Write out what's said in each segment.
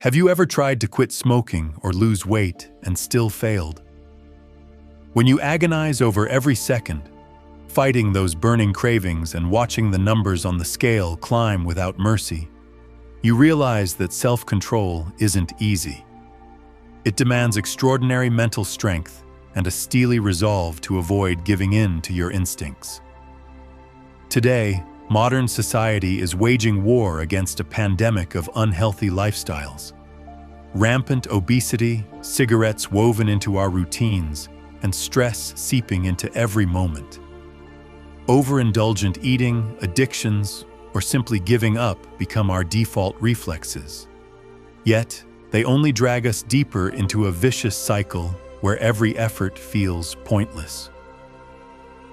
Have you ever tried to quit smoking or lose weight and still failed? When you agonize over every second, fighting those burning cravings and watching the numbers on the scale climb without mercy, you realize that self-control isn't easy. It demands extraordinary mental strength and a steely resolve to avoid giving in to your instincts. Today, modern society is waging war against a pandemic of unhealthy lifestyles. Rampant obesity, cigarettes woven into our routines, and stress seeping into every moment. Overindulgent eating, addictions, or simply giving up become our default reflexes. Yet, they only drag us deeper into a vicious cycle where every effort feels pointless.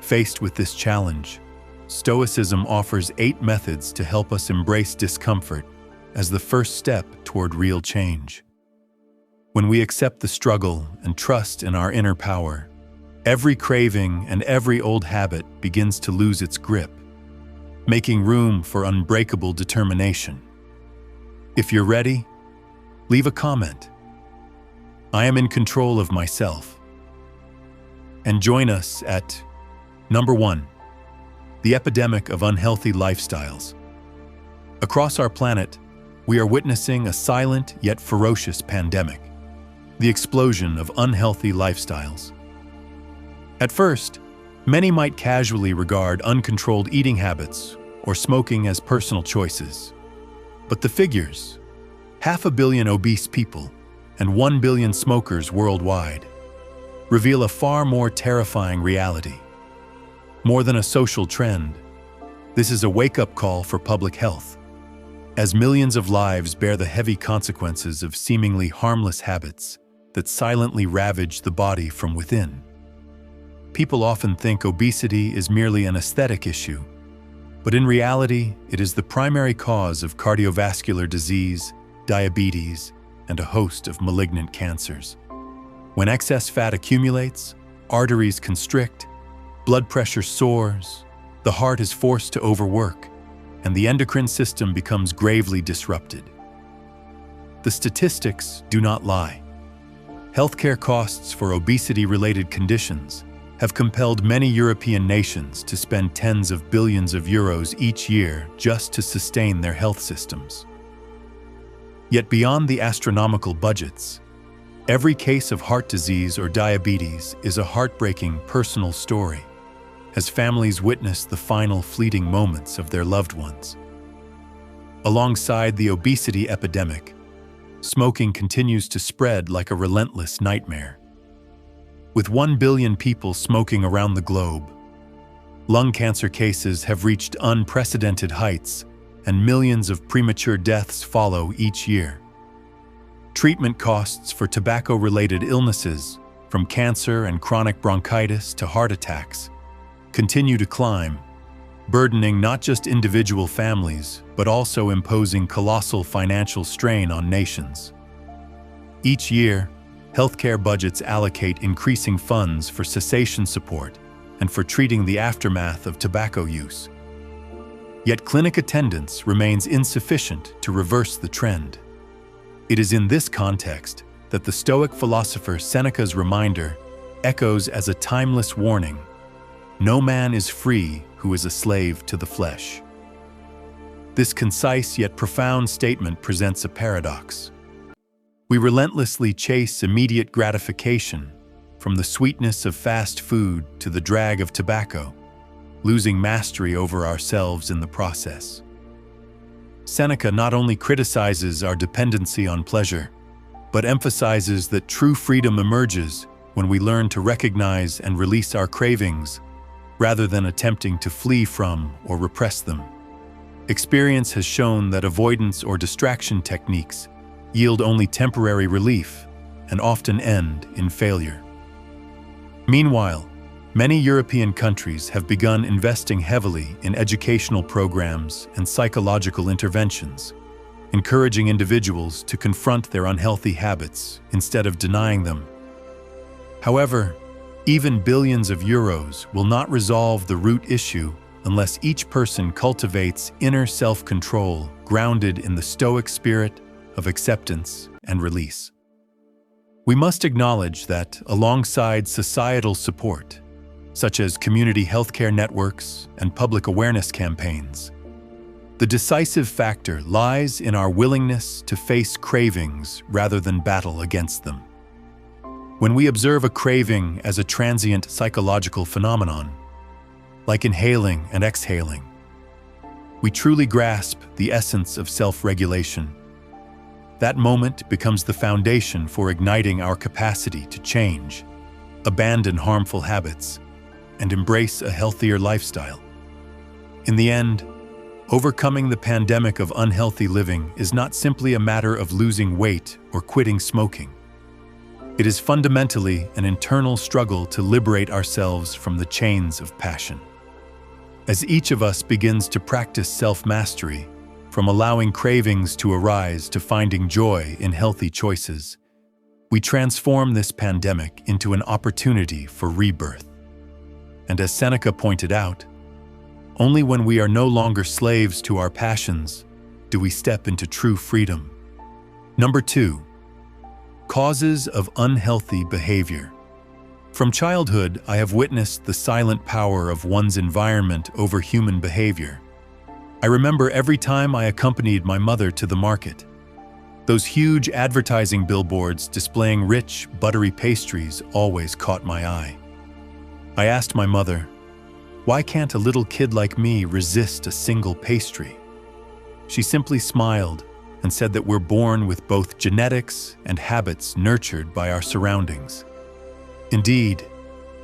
Faced with this challenge, Stoicism offers 8 methods to help us embrace discomfort as the first step toward real change. When we accept the struggle and trust in our inner power, every craving and every old habit begins to lose its grip, making room for unbreakable determination. If you're ready, leave a comment. I am in control of myself. And join us at number 1. The epidemic of unhealthy lifestyles. Across our planet, we are witnessing a silent yet ferocious pandemic, the explosion of unhealthy lifestyles. At first, many might casually regard uncontrolled eating habits or smoking as personal choices. But the figures, 500 million obese people and 1 billion smokers worldwide, reveal a far more terrifying reality. More than a social trend, this is a wake-up call for public health, as millions of lives bear the heavy consequences of seemingly harmless habits that silently ravage the body from within. People often think obesity is merely an aesthetic issue, but in reality, it is the primary cause of cardiovascular disease, diabetes, and a host of malignant cancers. When excess fat accumulates, arteries constrict, blood pressure soars, the heart is forced to overwork, and the endocrine system becomes gravely disrupted. The statistics do not lie. Healthcare costs for obesity-related conditions have compelled many European nations to spend tens of billions of euros each year just to sustain their health systems. Yet beyond the astronomical budgets, every case of heart disease or diabetes is a heartbreaking personal story, as families witness the final fleeting moments of their loved ones. Alongside the obesity epidemic, smoking continues to spread like a relentless nightmare. With 1 billion people smoking around the globe, lung cancer cases have reached unprecedented heights, and millions of premature deaths follow each year. Treatment costs for tobacco-related illnesses, from cancer and chronic bronchitis to heart attacks, continue to climb, burdening not just individual families, but also imposing colossal financial strain on nations. Each year, healthcare budgets allocate increasing funds for cessation support and for treating the aftermath of tobacco use. Yet clinic attendance remains insufficient to reverse the trend. It is in this context that the Stoic philosopher Seneca's reminder echoes as a timeless warning: no man is free who is a slave to the flesh. This concise yet profound statement presents a paradox. We relentlessly chase immediate gratification, from the sweetness of fast food to the drag of tobacco, losing mastery over ourselves in the process. Seneca not only criticizes our dependency on pleasure, but emphasizes that true freedom emerges when we learn to recognize and release our cravings, rather than attempting to flee from or repress them. Experience has shown that avoidance or distraction techniques yield only temporary relief and often end in failure. Meanwhile, many European countries have begun investing heavily in educational programs and psychological interventions, encouraging individuals to confront their unhealthy habits instead of denying them. However, even billions of euros will not resolve the root issue unless each person cultivates inner self-control grounded in the Stoic spirit of acceptance and release. We must acknowledge that, alongside societal support, such as community healthcare networks and public awareness campaigns, the decisive factor lies in our willingness to face cravings rather than battle against them. When we observe a craving as a transient psychological phenomenon, like inhaling and exhaling, we truly grasp the essence of self-regulation. That moment becomes the foundation for igniting our capacity to change, abandon harmful habits, and embrace a healthier lifestyle. In the end, overcoming the pandemic of unhealthy living is not simply a matter of losing weight or quitting smoking. It is fundamentally an internal struggle to liberate ourselves from the chains of passion. As each of us begins to practice self-mastery, from allowing cravings to arise to finding joy in healthy choices, we transform this pandemic into an opportunity for rebirth. And as Seneca pointed out, only when we are no longer slaves to our passions do we step into true freedom. Number 2, causes of unhealthy behavior. From childhood, I have witnessed the silent power of one's environment over human behavior. I remember every time I accompanied my mother to the market. Those huge advertising billboards displaying rich, buttery pastries always caught my eye. I asked my mother, "Why can't a little kid like me resist a single pastry?" She simply smiled and said that we're born with both genetics and habits nurtured by our surroundings. Indeed,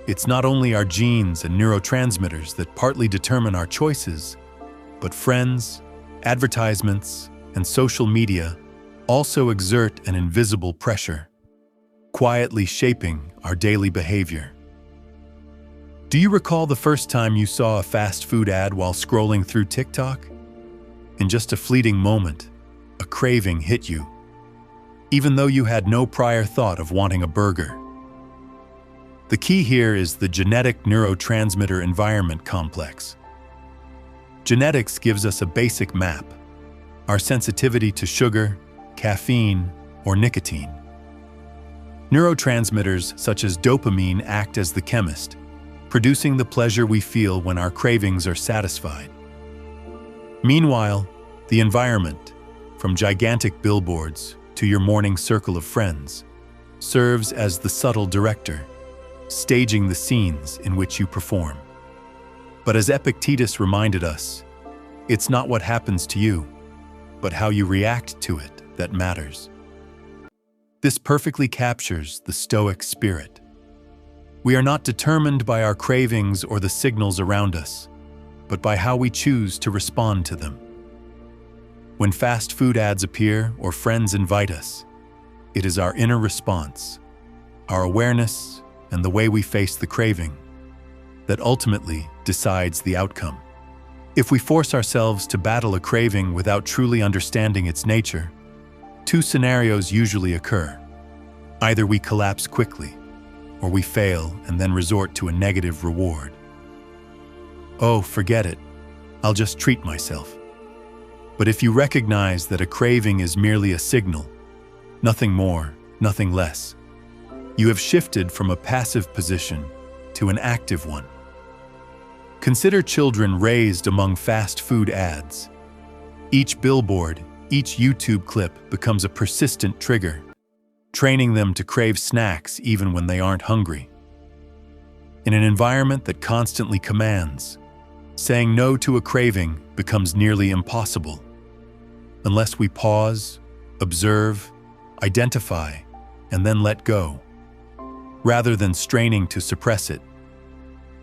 it's not only our genes and neurotransmitters that partly determine our choices, but friends, advertisements, and social media also exert an invisible pressure, quietly shaping our daily behavior. Do you recall the first time you saw a fast food ad while scrolling through TikTok? In just a fleeting moment, a craving hit you, even though you had no prior thought of wanting a burger. The key here is the genetic neurotransmitter environment complex. Genetics gives us a basic map, our sensitivity to sugar, caffeine, or nicotine. Neurotransmitters such as dopamine act as the chemist, producing the pleasure we feel when our cravings are satisfied. Meanwhile, the environment, from gigantic billboards to your morning circle of friends, serves as the subtle director, staging the scenes in which you perform. But as Epictetus reminded us, it's not what happens to you, but how you react to it that matters. This perfectly captures the Stoic spirit. We are not determined by our cravings or the signals around us, but by how we choose to respond to them. When fast food ads appear or friends invite us, it is our inner response, our awareness, and the way we face the craving that ultimately decides the outcome. If we force ourselves to battle a craving without truly understanding its nature, two scenarios usually occur. Either we collapse quickly, or we fail and then resort to a negative reward. "Oh, forget it. I'll just treat myself." But if you recognize that a craving is merely a signal, nothing more, nothing less, you have shifted from a passive position to an active one. Consider children raised among fast food ads. Each billboard, each YouTube clip becomes a persistent trigger, training them to crave snacks even when they aren't hungry. In an environment that constantly commands, saying no to a craving becomes nearly impossible, unless we pause, observe, identify, and then let go, rather than straining to suppress it.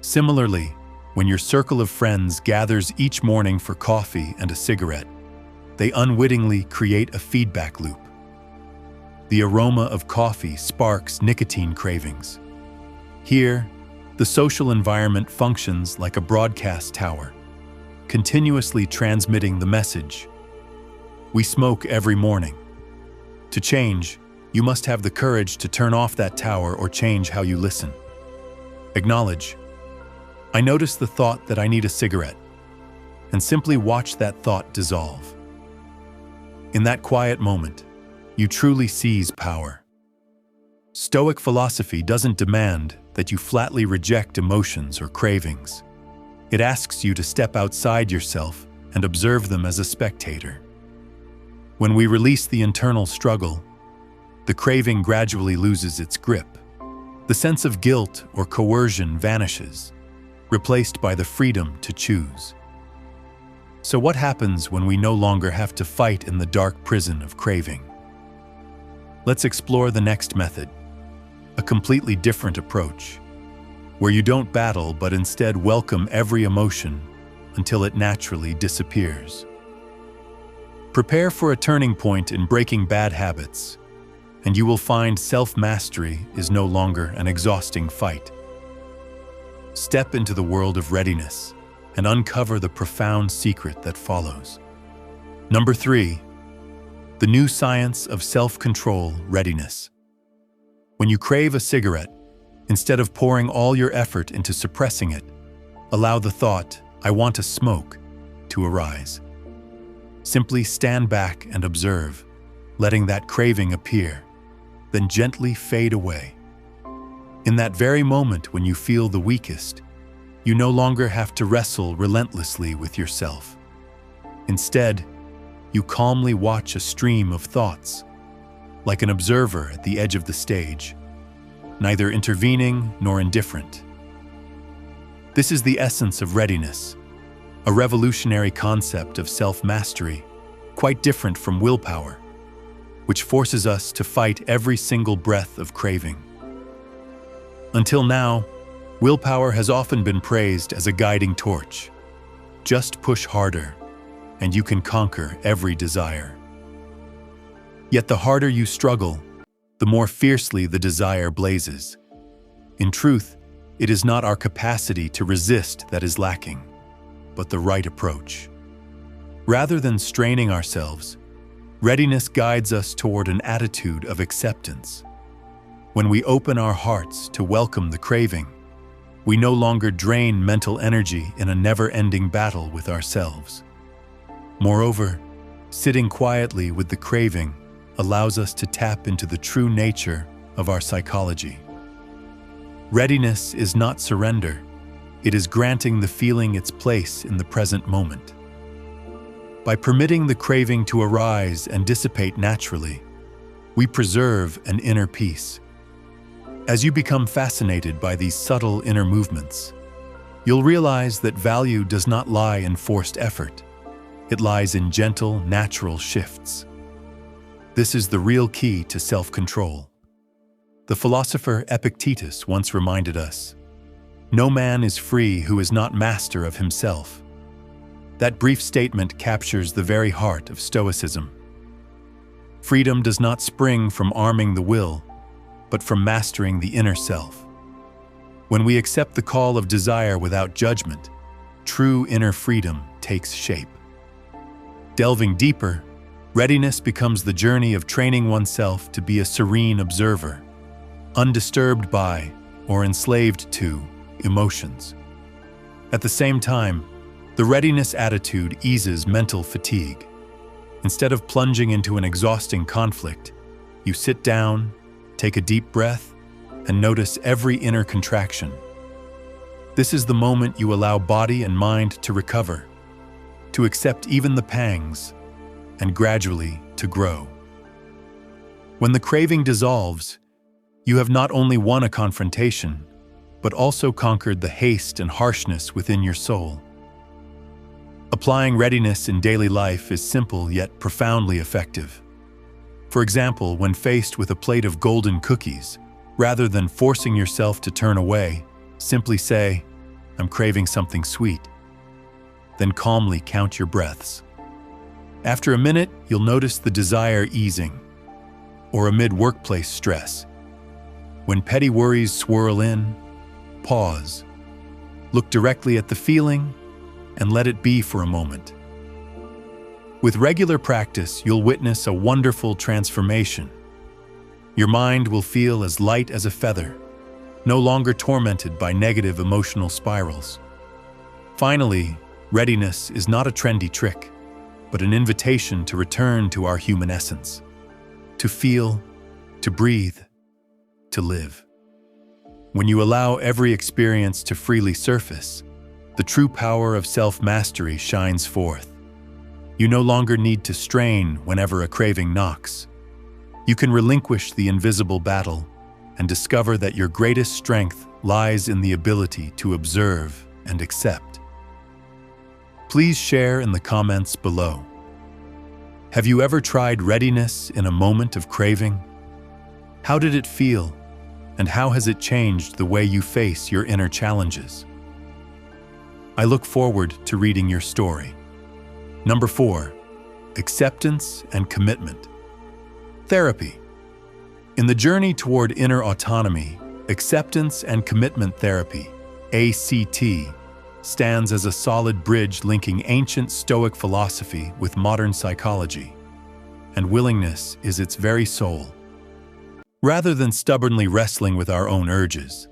Similarly, when your circle of friends gathers each morning for coffee and a cigarette, they unwittingly create a feedback loop. The aroma of coffee sparks nicotine cravings. Here, the social environment functions like a broadcast tower, continuously transmitting the message. We smoke every morning. To change, you must have the courage to turn off that tower or change how you listen. Acknowledge, "I notice the thought that I need a cigarette," and simply watch that thought dissolve. In that quiet moment, you truly seize power. Stoic philosophy doesn't demand that you flatly reject emotions or cravings. It asks you to step outside yourself and observe them as a spectator. When we release the internal struggle, the craving gradually loses its grip. The sense of guilt or coercion vanishes, replaced by the freedom to choose. So what happens when we no longer have to fight in the dark prison of craving? Let's explore the next method, a completely different approach, where you don't battle but instead welcome every emotion until it naturally disappears. Prepare for a turning point in breaking bad habits, and you will find self-mastery is no longer an exhausting fight. Step into the world of readiness and uncover the profound secret that follows. Number 3, the new science of self-control readiness. When you crave a cigarette, instead of pouring all your effort into suppressing it, allow the thought, "I want to smoke," to arise. Simply stand back and observe, letting that craving appear, then gently fade away. In that very moment when you feel the weakest, you no longer have to wrestle relentlessly with yourself. Instead, you calmly watch a stream of thoughts, like an observer at the edge of the stage, neither intervening nor indifferent. This is the essence of readiness, a revolutionary concept of self-mastery, quite different from willpower, which forces us to fight every single breath of craving. Until now, willpower has often been praised as a guiding torch. Just push harder, and you can conquer every desire. Yet the harder you struggle, the more fiercely the desire blazes. In truth, it is not our capacity to resist that is lacking, but the right approach. Rather than straining ourselves, readiness guides us toward an attitude of acceptance. When we open our hearts to welcome the craving, we no longer drain mental energy in a never-ending battle with ourselves. Moreover, sitting quietly with the craving allows us to tap into the true nature of our psychology. Readiness is not surrender, it is granting the feeling its place in the present moment. By permitting the craving to arise and dissipate naturally, we preserve an inner peace. As you become fascinated by these subtle inner movements, you'll realize that value does not lie in forced effort. It lies in gentle, natural shifts. This is the real key to self-control. The philosopher Epictetus once reminded us, "No man is free who is not master of himself." That brief statement captures the very heart of Stoicism. Freedom does not spring from arming the will, but from mastering the inner self. When we accept the call of desire without judgment, true inner freedom takes shape. Delving deeper, readiness becomes the journey of training oneself to be a serene observer, undisturbed by or enslaved to emotions. At the same time, the readiness attitude eases mental fatigue. Instead of plunging into an exhausting conflict, you sit down, take a deep breath, and notice every inner contraction. This is the moment you allow body and mind to recover, to accept even the pangs, and gradually to grow. When the craving dissolves, you have not only won a confrontation, but also conquered the haste and harshness within your soul. Applying readiness in daily life is simple yet profoundly effective. For example, when faced with a plate of golden cookies, rather than forcing yourself to turn away, simply say, "I'm craving something sweet." Then calmly count your breaths. After a minute, you'll notice the desire easing. Or amid workplace stress, when petty worries swirl in, pause, look directly at the feeling, and let it be for a moment. With regular practice, you'll witness a wonderful transformation. Your mind will feel as light as a feather, no longer tormented by negative emotional spirals. Finally, readiness is not a trendy trick, but an invitation to return to our human essence, to feel, to breathe, to live. When you allow every experience to freely surface, the true power of self-mastery shines forth. You no longer need to strain whenever a craving knocks. You can relinquish the invisible battle and discover that your greatest strength lies in the ability to observe and accept. Please share in the comments below. Have you ever tried readiness in a moment of craving? How did it feel, and how has it changed the way you face your inner challenges? I look forward to reading your story. Number 4, acceptance and commitment. Therapy. In the journey toward inner autonomy, acceptance and commitment therapy, ACT, stands as a solid bridge linking ancient Stoic philosophy with modern psychology, and willingness is its very soul. Rather than stubbornly wrestling with our own urges,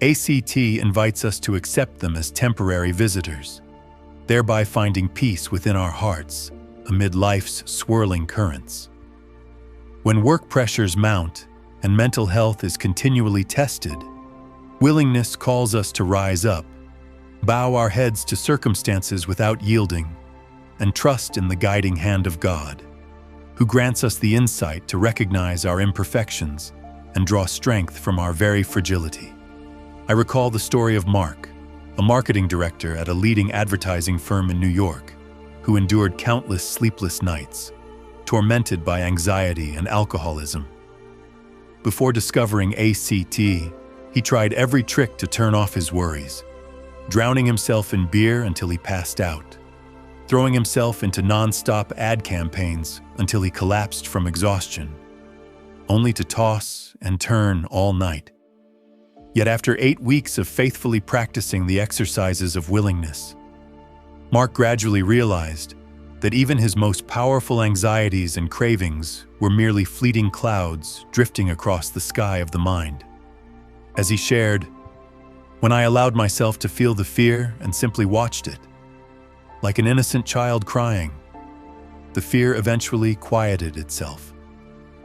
ACT invites us to accept them as temporary visitors, thereby finding peace within our hearts amid life's swirling currents. When work pressures mount and mental health is continually tested, willingness calls us to rise up, bow our heads to circumstances without yielding, and trust in the guiding hand of God, who grants us the insight to recognize our imperfections and draw strength from our very fragility. I recall the story of Mark, a marketing director at a leading advertising firm in New York, who endured countless sleepless nights, tormented by anxiety and alcoholism. Before discovering ACT, he tried every trick to turn off his worries, drowning himself in beer until he passed out, throwing himself into non-stop ad campaigns until he collapsed from exhaustion, only to toss and turn all night. Yet after 8 weeks of faithfully practicing the exercises of willingness, Mark gradually realized that even his most powerful anxieties and cravings were merely fleeting clouds drifting across the sky of the mind. As he shared, "When I allowed myself to feel the fear and simply watched it, like an innocent child crying, the fear eventually quieted itself."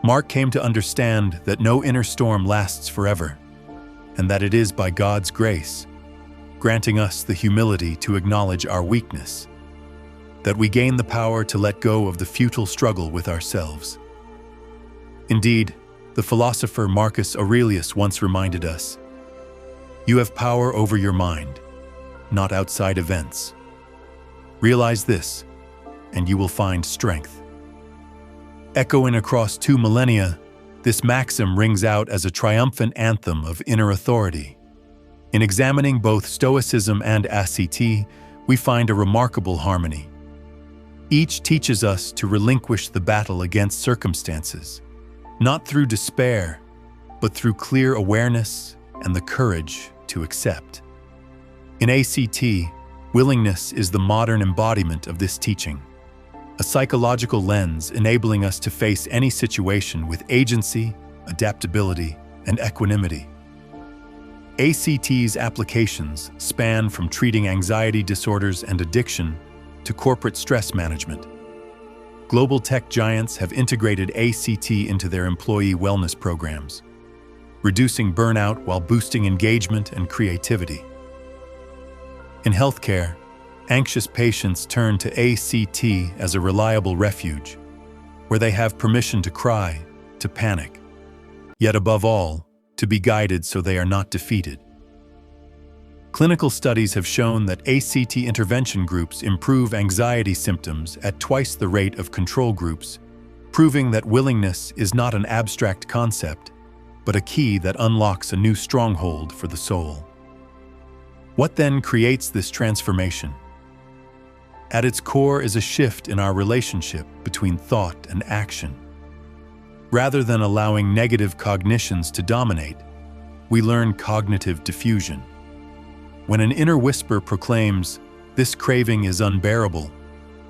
Mark came to understand that no inner storm lasts forever, and that it is by God's grace, granting us the humility to acknowledge our weakness, that we gain the power to let go of the futile struggle with ourselves. Indeed, the philosopher Marcus Aurelius once reminded us, "You have power over your mind, not outside events. Realize this, and you will find strength." Echoing across 2 millennia, this maxim rings out as a triumphant anthem of inner authority. In examining both Stoicism and ACT, we find a remarkable harmony. Each teaches us to relinquish the battle against circumstances, not through despair, but through clear awareness and the courage to accept. In ACT, willingness is the modern embodiment of this teaching, a psychological lens enabling us to face any situation with agency, adaptability, and equanimity. ACT's applications span from treating anxiety disorders and addiction to corporate stress management. Global tech giants have integrated ACT into their employee wellness programs, reducing burnout while boosting engagement and creativity. In healthcare, anxious patients turn to ACT as a reliable refuge, where they have permission to cry, to panic, yet above all, to be guided so they are not defeated. Clinical studies have shown that ACT intervention groups improve anxiety symptoms at twice the rate of control groups, proving that willingness is not an abstract concept, but a key that unlocks a new stronghold for the soul. What then creates this transformation? At its core is a shift in our relationship between thought and action. Rather than allowing negative cognitions to dominate, we learn cognitive diffusion. When an inner whisper proclaims, "This craving is unbearable,"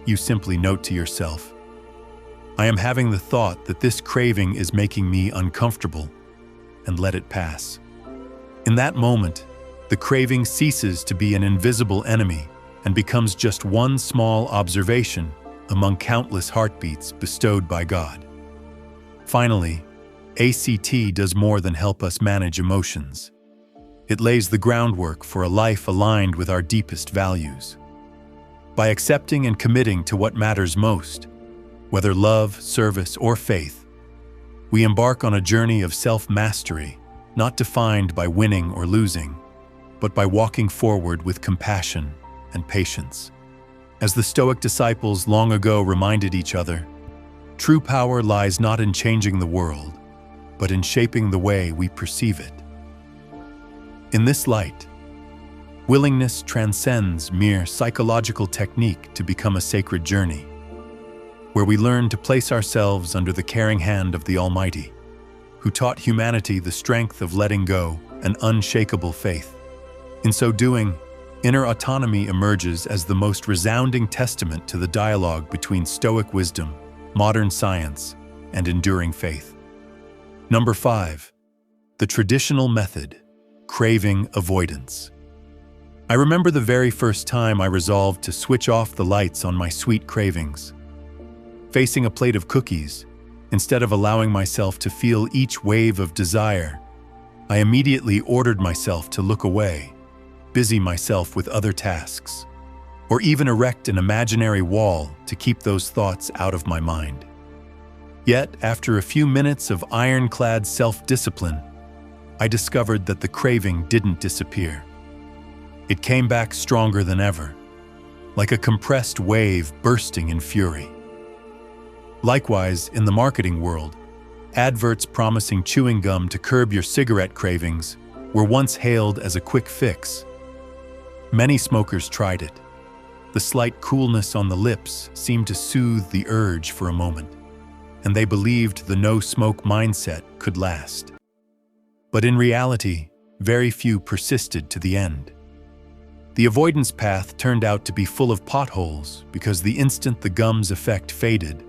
you simply note to yourself, "I am having the thought that this craving is making me uncomfortable," and let it pass. In that moment, the craving ceases to be an invisible enemy and becomes just one small observation among countless heartbeats bestowed by God. Finally, ACT does more than help us manage emotions. It lays the groundwork for a life aligned with our deepest values. By accepting and committing to what matters most, whether love, service, or faith, we embark on a journey of self-mastery, not defined by winning or losing, but by walking forward with compassion and patience. As the Stoic disciples long ago reminded each other, true power lies not in changing the world, but in shaping the way we perceive it. In this light, willingness transcends mere psychological technique to become a sacred journey, where we learn to place ourselves under the caring hand of the Almighty, who taught humanity the strength of letting go and unshakable faith. In so doing, inner autonomy emerges as the most resounding testament to the dialogue between Stoic wisdom, modern science, and enduring faith. Number 5. The traditional method, craving avoidance. I remember the very first time I resolved to switch off the lights on my sweet cravings. Facing a plate of cookies, instead of allowing myself to feel each wave of desire, I immediately ordered myself to look away, busy myself with other tasks, or even erect an imaginary wall to keep those thoughts out of my mind. Yet, after a few minutes of ironclad self-discipline, I discovered that the craving didn't disappear. It came back stronger than ever, like a compressed wave bursting in fury. Likewise, in the marketing world, adverts promising chewing gum to curb your cigarette cravings were once hailed as a quick fix. Many smokers tried it. The slight coolness on the lips seemed to soothe the urge for a moment, and they believed the no-smoke mindset could last. But in reality, very few persisted to the end. The avoidance path turned out to be full of potholes because the instant the gum's effect faded,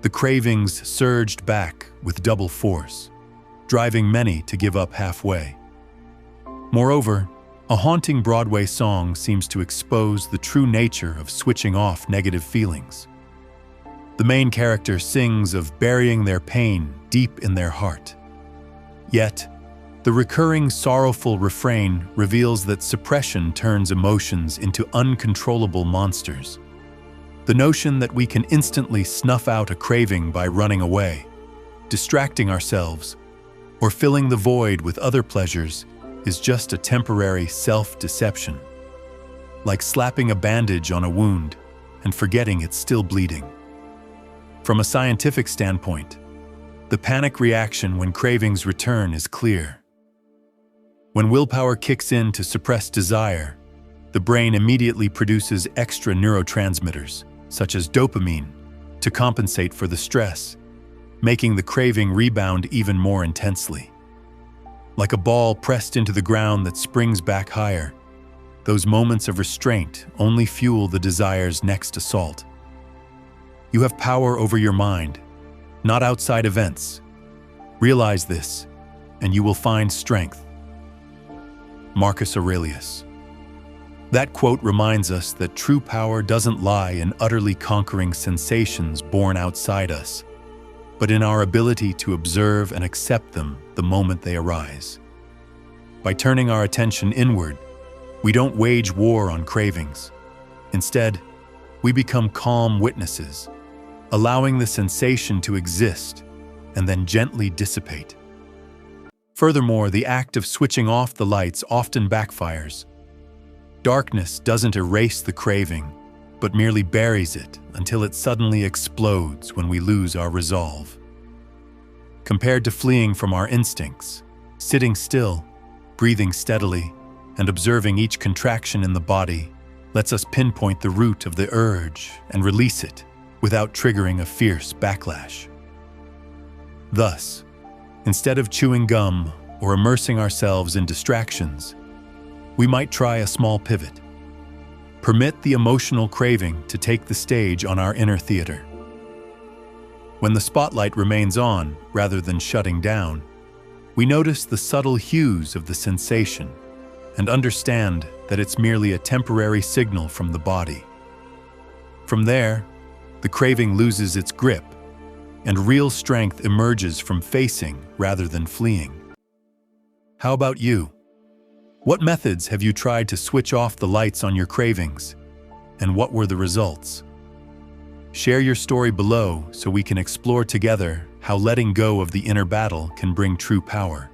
the cravings surged back with double force, driving many to give up halfway. Moreover, a haunting Broadway song seems to expose the true nature of switching off negative feelings. The main character sings of burying their pain deep in their heart. Yet, the recurring sorrowful refrain reveals that suppression turns emotions into uncontrollable monsters. The notion that we can instantly snuff out a craving by running away, distracting ourselves, or filling the void with other pleasures is just a temporary self-deception, like slapping a bandage on a wound and forgetting it's still bleeding. From a scientific standpoint, the panic reaction when cravings return is clear. When willpower kicks in to suppress desire, the brain immediately produces extra neurotransmitters, such as dopamine, to compensate for the stress, making the craving rebound even more intensely. Like a ball pressed into the ground that springs back higher, those moments of restraint only fuel the desire's next assault. You have power over your mind, not outside events. Realize this, and you will find strength. Marcus Aurelius. That quote reminds us that true power doesn't lie in utterly conquering sensations born outside us, but in our ability to observe and accept them the moment they arise. By turning our attention inward, we don't wage war on cravings. Instead, we become calm witnesses, allowing the sensation to exist and then gently dissipate. Furthermore, the act of switching off the lights often backfires. Darkness doesn't erase the craving, but merely buries it until it suddenly explodes when we lose our resolve. Compared to fleeing from our instincts, sitting still, breathing steadily, and observing each contraction in the body lets us pinpoint the root of the urge and release it without triggering a fierce backlash. Thus, instead of chewing gum or immersing ourselves in distractions, we might try a small pivot. Permit the emotional craving to take the stage on our inner theater. When the spotlight remains on rather than shutting down, we notice the subtle hues of the sensation and understand that it's merely a temporary signal from the body. From there, the craving loses its grip, and real strength emerges from facing rather than fleeing. How about you? What methods have you tried to switch off the lights on your cravings, and what were the results? Share your story below so we can explore together how letting go of the inner battle can bring true power.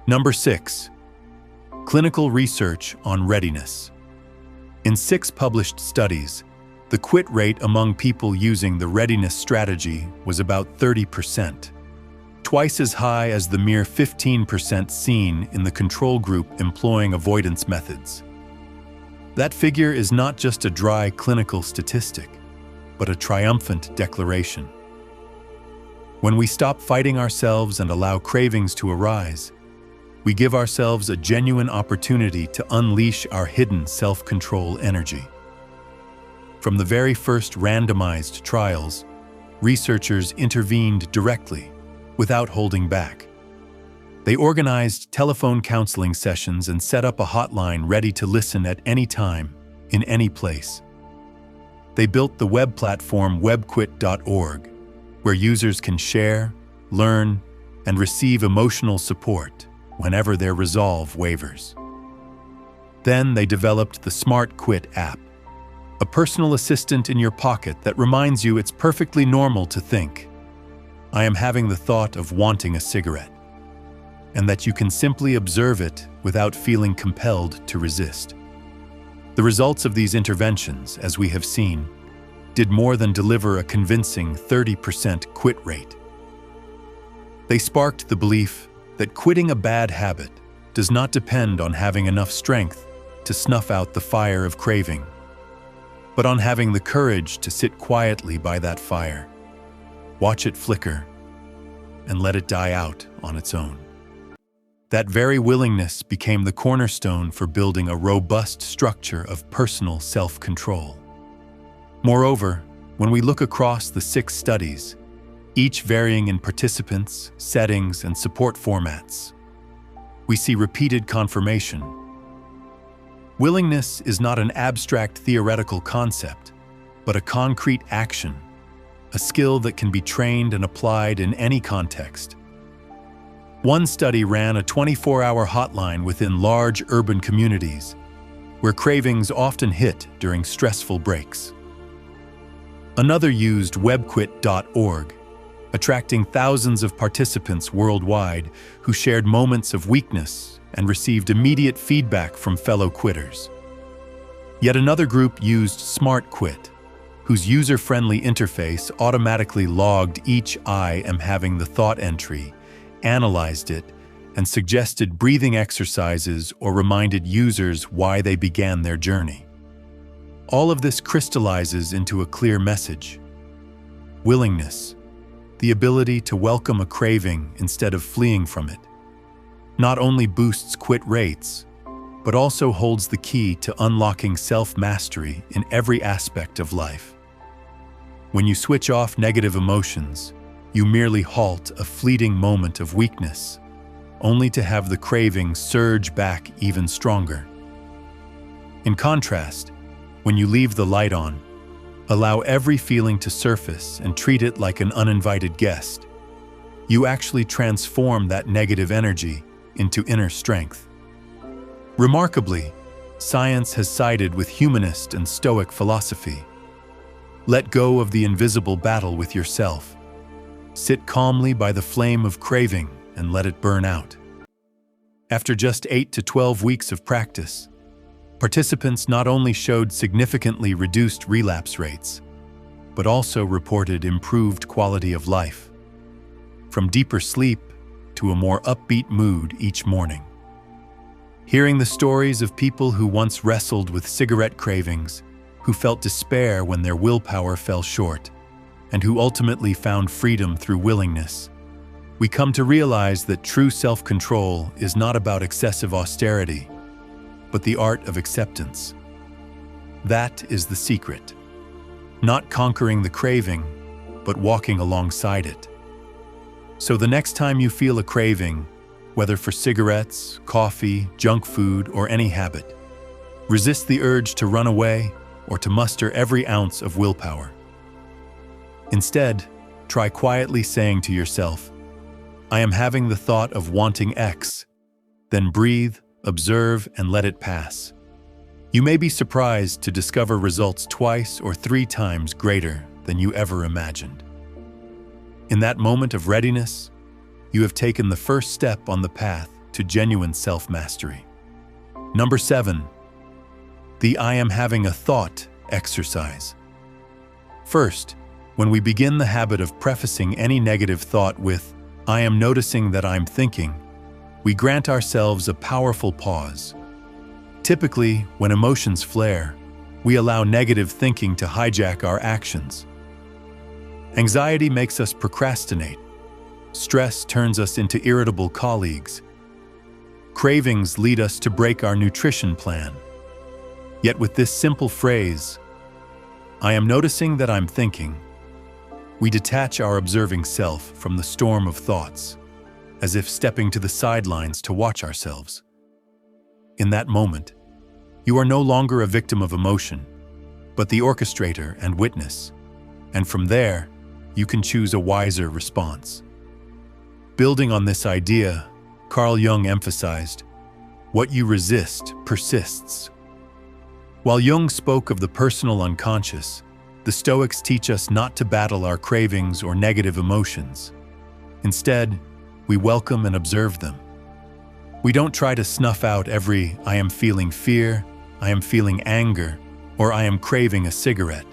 Number 6. Clinical research on readiness. In 6 published studies, the quit rate among people using the readiness strategy was about 30%, twice as high as the mere 15% seen in the control group employing avoidance methods. That figure is not just a dry clinical statistic, but a triumphant declaration. When we stop fighting ourselves and allow cravings to arise, we give ourselves a genuine opportunity to unleash our hidden self-control energy. From the very first randomized trials, researchers intervened directly, without holding back. They organized telephone counseling sessions and set up a hotline ready to listen at any time, in any place. They built the web platform webquit.org, where users can share, learn, and receive emotional support whenever their resolve wavers. Then they developed the Smart Quit app, a personal assistant in your pocket that reminds you it's perfectly normal to think, "I am having the thought of wanting a cigarette," and that you can simply observe it without feeling compelled to resist. The results of these interventions, as we have seen, did more than deliver a convincing 30% quit rate. They sparked the belief that quitting a bad habit does not depend on having enough strength to snuff out the fire of craving, but on having the courage to sit quietly by that fire, watch it flicker, and let it die out on its own. That very willingness became the cornerstone for building a robust structure of personal self-control. Moreover, when we look across the 6 studies, each varying in participants, settings, and support formats, we see repeated confirmation. Willingness is not an abstract theoretical concept, but a concrete action, a skill that can be trained and applied in any context. One study ran a 24-hour hotline within large urban communities, where cravings often hit during stressful breaks. Another used webquit.org, attracting thousands of participants worldwide who shared moments of weakness and received immediate feedback from fellow quitters. Yet another group used Smart Quit, whose user-friendly interface automatically logged each "I am having the thought" entry, analyzed it, and suggested breathing exercises or reminded users why they began their journey. All of this crystallizes into a clear message. Willingness, the ability to welcome a craving instead of fleeing from it, not only boosts quit rates, but also holds the key to unlocking self-mastery in every aspect of life. When you switch off negative emotions, you merely halt a fleeting moment of weakness, only to have the craving surge back even stronger. In contrast, when you leave the light on, allow every feeling to surface and treat it like an uninvited guest, you actually transform that negative energy into inner strength. Remarkably, science has sided with humanist and Stoic philosophy. Let go of the invisible battle with yourself. Sit calmly by the flame of craving and let it burn out. After just 8 to 12 weeks of practice, participants not only showed significantly reduced relapse rates, but also reported improved quality of life, from deeper sleep to a more upbeat mood each morning. Hearing the stories of people who once wrestled with cigarette cravings, who felt despair when their willpower fell short, and who ultimately found freedom through willingness, we come to realize that true self-control is not about excessive austerity, but the art of acceptance. That is the secret. Not conquering the craving, but walking alongside it. So the next time you feel a craving, whether for cigarettes, coffee, junk food, or any habit, resist the urge to run away or to muster every ounce of willpower. Instead, try quietly saying to yourself, "I am having the thought of wanting X." Then breathe, observe, and let it pass. You may be surprised to discover results 2 or 3 times greater than you ever imagined. In that moment of readiness, you have taken the first step on the path to genuine self-mastery. Number 7. The I am having a thought exercise. First, when we begin the habit of prefacing any negative thought with, "I am noticing that I'm thinking," we grant ourselves a powerful pause. Typically, when emotions flare, we allow negative thinking to hijack our actions. Anxiety makes us procrastinate. Stress turns us into irritable colleagues. Cravings lead us to break our nutrition plan. Yet with this simple phrase, "I am noticing that I'm thinking," we detach our observing self from the storm of thoughts, as if stepping to the sidelines to watch ourselves. In that moment, you are no longer a victim of emotion, but the orchestrator and witness, and from there, you can choose a wiser response. Building on this idea, Carl Jung emphasized, "What you resist persists." While Jung spoke of the personal unconscious, the Stoics teach us not to battle our cravings or negative emotions. Instead, we welcome and observe them. We don't try to snuff out every "I am feeling fear," "I am feeling anger," or "I am craving a cigarette,"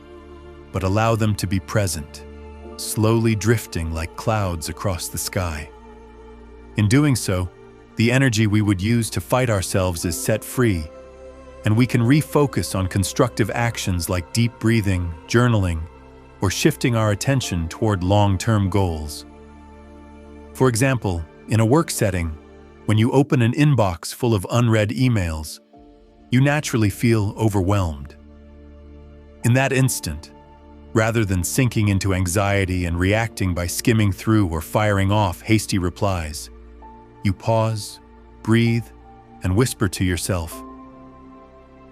but allow them to be present, slowly drifting like clouds across the sky. In doing so, the energy we would use to fight ourselves is set free, and we can refocus on constructive actions like deep breathing, journaling, or shifting our attention toward long-term goals. For example, in a work setting, when you open an inbox full of unread emails, you naturally feel overwhelmed. In that instant, rather than sinking into anxiety and reacting by skimming through or firing off hasty replies, you pause, breathe, and whisper to yourself,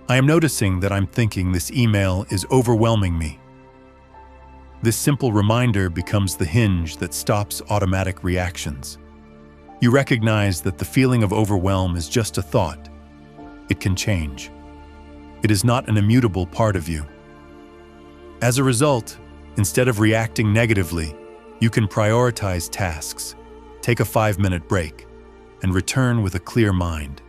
"I am noticing that I'm thinking this email is overwhelming me." This simple reminder becomes the hinge that stops automatic reactions. You recognize that the feeling of overwhelm is just a thought. It can change. It is not an immutable part of you. As a result, instead of reacting negatively, you can prioritize tasks, take a 5-minute break, and return with a clear mind.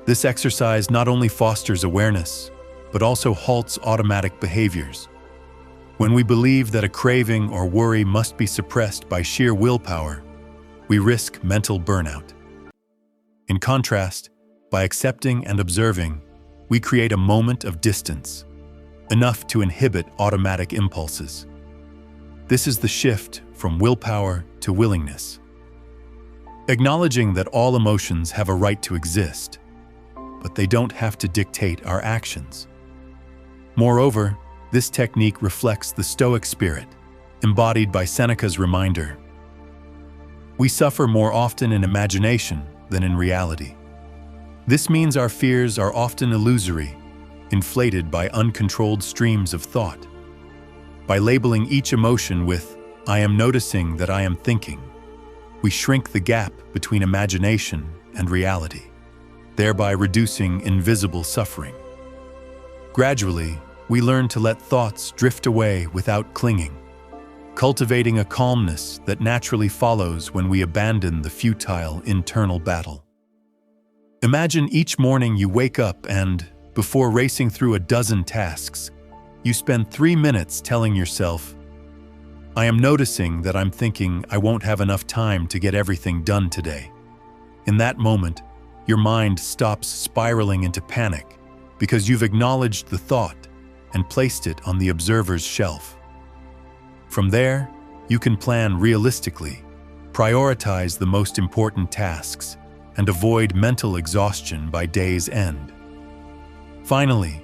This exercise not only fosters awareness, but also halts automatic behaviors. When we believe that a craving or worry must be suppressed by sheer willpower, we risk mental burnout. In contrast, by accepting and observing, we create a moment of distance, enough to inhibit automatic impulses. This is the shift from willpower to willingness. Acknowledging that all emotions have a right to exist, but they don't have to dictate our actions. Moreover, this technique reflects the Stoic spirit, embodied by Seneca's reminder, "We suffer more often in imagination than in reality." This means our fears are often illusory, inflated by uncontrolled streams of thought. By labeling each emotion with, "I am noticing that I am thinking," we shrink the gap between imagination and reality, thereby reducing invisible suffering. Gradually, we learn to let thoughts drift away without clinging, cultivating a calmness that naturally follows when we abandon the futile internal battle. Imagine each morning you wake up and, before racing through a dozen tasks, you spend 3 minutes telling yourself, "I am noticing that I'm thinking I won't have enough time to get everything done today." In that moment, your mind stops spiraling into panic because you've acknowledged the thought and placed it on the observer's shelf. From there, you can plan realistically, prioritize the most important tasks, and avoid mental exhaustion by day's end. Finally,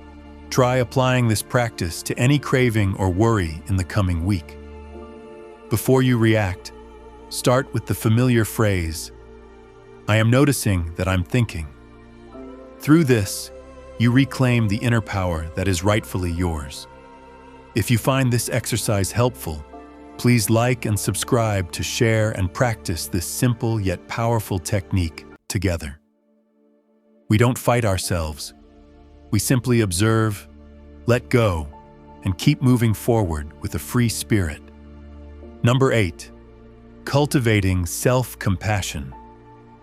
try applying this practice to any craving or worry in the coming week. Before you react, start with the familiar phrase, "I am noticing that I'm thinking." Through this, you reclaim the inner power that is rightfully yours. If you find this exercise helpful, Please like and subscribe to share and practice this simple yet powerful technique together. We don't fight ourselves. We simply observe, let go, and keep moving forward with a free spirit. Number 8. Cultivating self-compassion.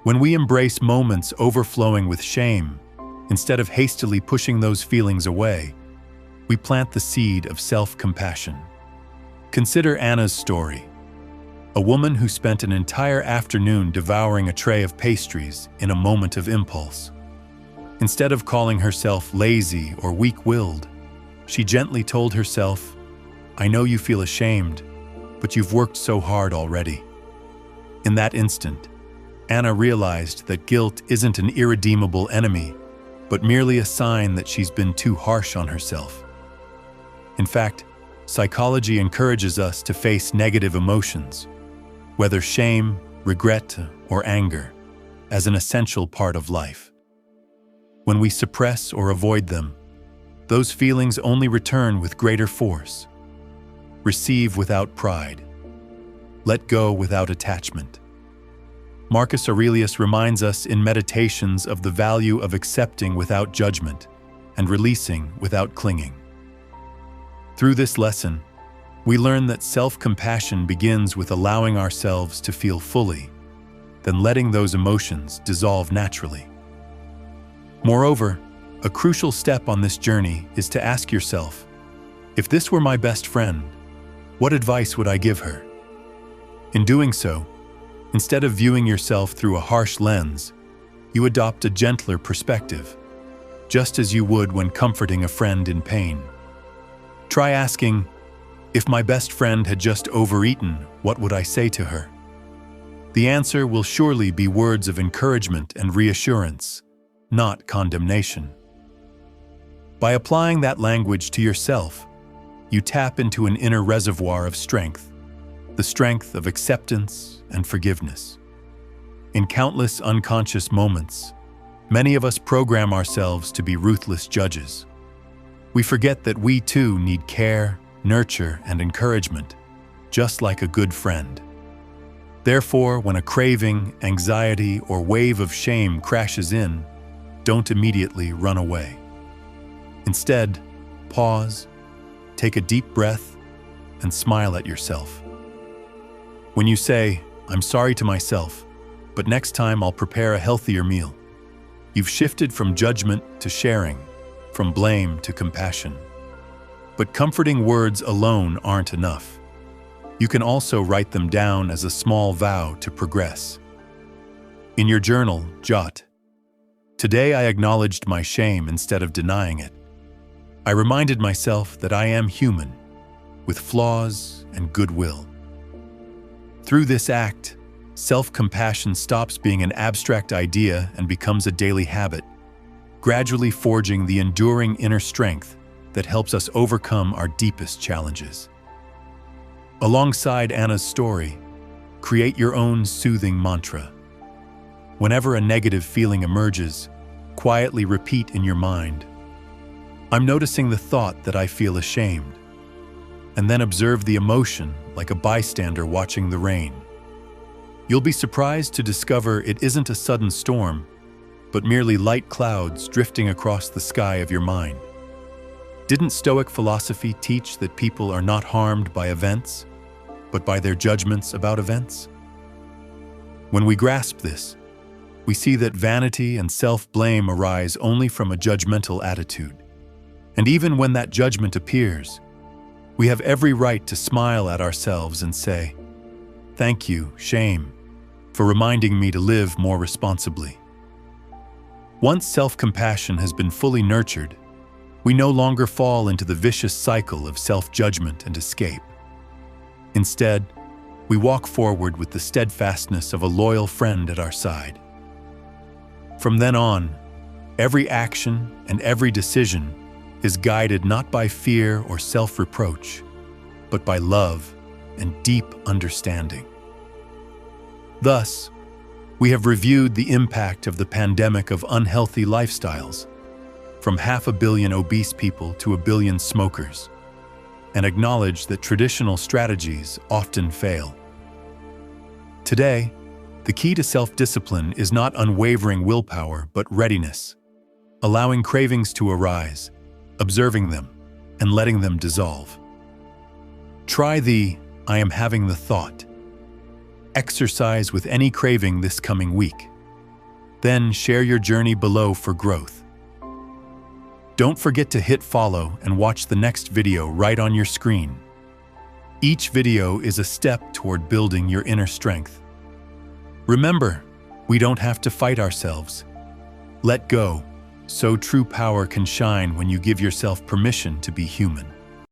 When we embrace moments overflowing with shame, instead of hastily pushing those feelings away, we plant the seed of self-compassion. Consider Anna's story, a woman who spent an entire afternoon devouring a tray of pastries in a moment of impulse. Instead of calling herself lazy or weak-willed, she gently told herself, "I know you feel ashamed, but you've worked so hard already." In that instant, Anna realized that guilt isn't an irredeemable enemy, but merely a sign that she's been too harsh on herself. In fact, psychology encourages us to face negative emotions, whether shame, regret, or anger, as an essential part of life. When we suppress or avoid them, those feelings only return with greater force. Receive without pride. Let go without attachment. Marcus Aurelius reminds us in Meditations of the value of accepting without judgment and releasing without clinging. Through this lesson, we learn that self-compassion begins with allowing ourselves to feel fully, then letting those emotions dissolve naturally. Moreover, a crucial step on this journey is to ask yourself, if this were my best friend, what advice would I give her? In doing so, instead of viewing yourself through a harsh lens, you adopt a gentler perspective, just as you would when comforting a friend in pain. Try asking, if my best friend had just overeaten, what would I say to her? The answer will surely be words of encouragement and reassurance, not condemnation. By applying that language to yourself, you tap into an inner reservoir of strength, the strength of acceptance and forgiveness. In countless unconscious moments, many of us program ourselves to be ruthless judges. We forget that we too need care, nurture, and encouragement, just like a good friend. Therefore, when a craving, anxiety, or wave of shame crashes in, don't immediately run away. Instead, pause, take a deep breath, and smile at yourself. When you say, "I'm sorry to myself, but next time I'll prepare a healthier meal," you've shifted from judgment to sharing, from blame to compassion. But comforting words alone aren't enough. You can also write them down as a small vow to progress. In your journal, jot, "Today I acknowledged my shame instead of denying it. I reminded myself that I am human, with flaws and goodwill." Through this act, self-compassion stops being an abstract idea and becomes a daily habit, gradually forging the enduring inner strength that helps us overcome our deepest challenges. Alongside Anna's story, create your own soothing mantra. Whenever a negative feeling emerges, quietly repeat in your mind, "I'm noticing the thought that I feel ashamed," and then observe the emotion like a bystander watching the rain. You'll be surprised to discover it isn't a sudden storm, but merely light clouds drifting across the sky of your mind. Didn't Stoic philosophy teach that people are not harmed by events, but by their judgments about events? When we grasp this, we see that vanity and self-blame arise only from a judgmental attitude. And even when that judgment appears, we have every right to smile at ourselves and say, "Thank you, shame, for reminding me to live more responsibly." Once self-compassion has been fully nurtured, we no longer fall into the vicious cycle of self-judgment and escape. Instead, we walk forward with the steadfastness of a loyal friend at our side. From then on, every action and every decision is guided not by fear or self-reproach, but by love and deep understanding. Thus, we have reviewed the impact of the pandemic of unhealthy lifestyles, from 500 million obese people to 1 billion smokers. and acknowledge that traditional strategies often fail. Today, the key to self-discipline is not unwavering willpower, but readiness, allowing cravings to arise, observing them, and letting them dissolve. Try the "I am having the thought" exercise with any craving this coming week. Then share your journey below for growth. Don't forget to hit follow and watch the next video right on your screen. Each video is a step toward building your inner strength. Remember, we don't have to fight ourselves. Let go, so true power can shine when you give yourself permission to be human.